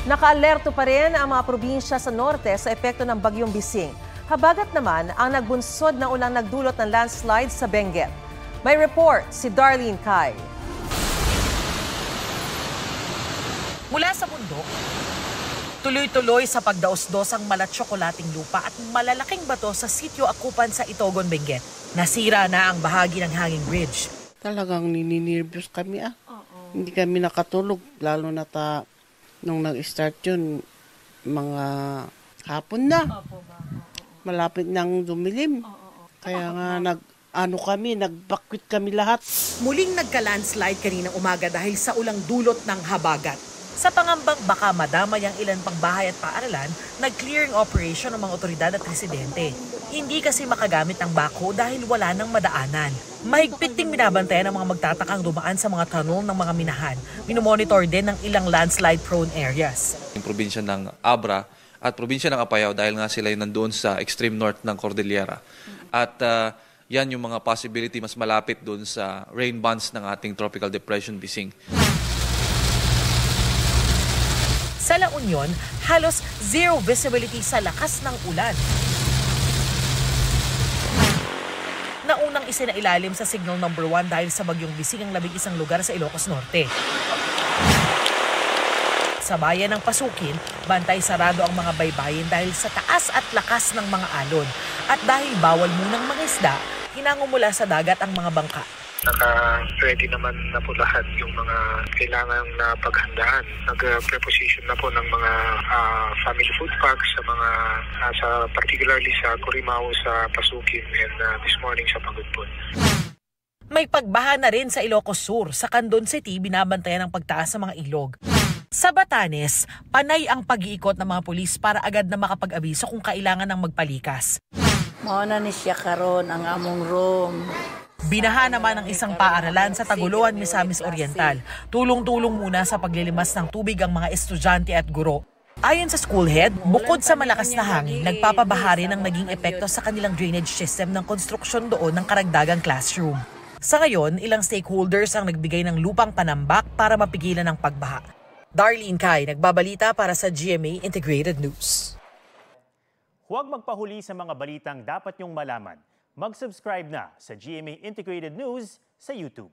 Nakaalerto pa rin ang mga probinsya sa norte sa epekto ng Bagyong Bising. Habagat naman ang nagbunsod na ulang nagdulot ng landslide sa Benguet. May report si Darlene Kai. Mula sa bundok, tuloy-tuloy sa pagdaos-dos ang malat-tsokolating lupa at malalaking bato sa sitio Akupan sa Itogon, Benguet. Nasira na ang bahagi ng hanging bridge. Talagang nininirvyos kami Hindi kami nakatulog, lalo na nung nag-start yun, mga hapon na. Malapit nang dumilim. Kaya nga nagbakwit kami lahat. Muling nagka-landslide kaninang umaga dahil sa ulang dulot ng habagat. Sa pangambang baka madamay ang ilan pang bahay at paaralan, nag-clearing operation ng mga otoridad at residente. Hindi kasi makagamit ang backhoe dahil wala nang madaanan. Mahigpit ding binabantayan ng mga magtatakang dumaan sa mga tunnel ng mga minahan. Minomonitor din ng ilang landslide-prone areas. Yung probinsya ng Abra at probinsya ng Apayao dahil nga sila yung nandoon sa extreme north ng Cordillera. At yan yung mga possibility mas malapit doon sa rain bands ng ating Tropical Depression Bising. Sa La Union, halos zero visibility sa lakas ng ulan. Naunang isinailalim sa signal number 1 dahil sa Bagyong Bising ang 11 lugar sa Ilocos Norte. Sa bayan ng Pasukin, bantay sarado ang mga baybayin dahil sa taas at lakas ng mga alon. At dahil bawal munang mga isda, hinango mula sa dagat ang mga bangka. Naka-ready naman na po lahat yung mga kailangan na paghandaan. Nag-preposition na po ng mga family food packs sa mga, particularly sa Corimao, sa Pasukin, and this morning sa Pagudpon. May pagbaha na rin sa Ilocos Sur. Sa Candon City, binabantayan ang pagtaas sa mga ilog. Sa Batanes, panay ang pag-iikot ng mga pulis para agad na makapag-abiso kung kailangan ng magpalikas. Mauna ni siya karon ang among room. Binaha naman ang isang paaralan sa Taguluan, Misamis Oriental. Tulong-tulong muna sa paglilimas ng tubig ang mga estudyante at guro. Ayon sa school head, bukod sa malakas na hangin, nagpapabahari ng naging epekto sa kanilang drainage system ng konstruksyon doon ng karagdagang classroom. Sa ngayon, ilang stakeholders ang nagbigay ng lupang panambak para mapigilan ang pagbaha. Darlene Kai, nagbabalita para sa GMA Integrated News. Huwag magpahuli sa mga balitang dapat niyong malaman. Mag-subscribe na sa GMA Integrated News sa YouTube.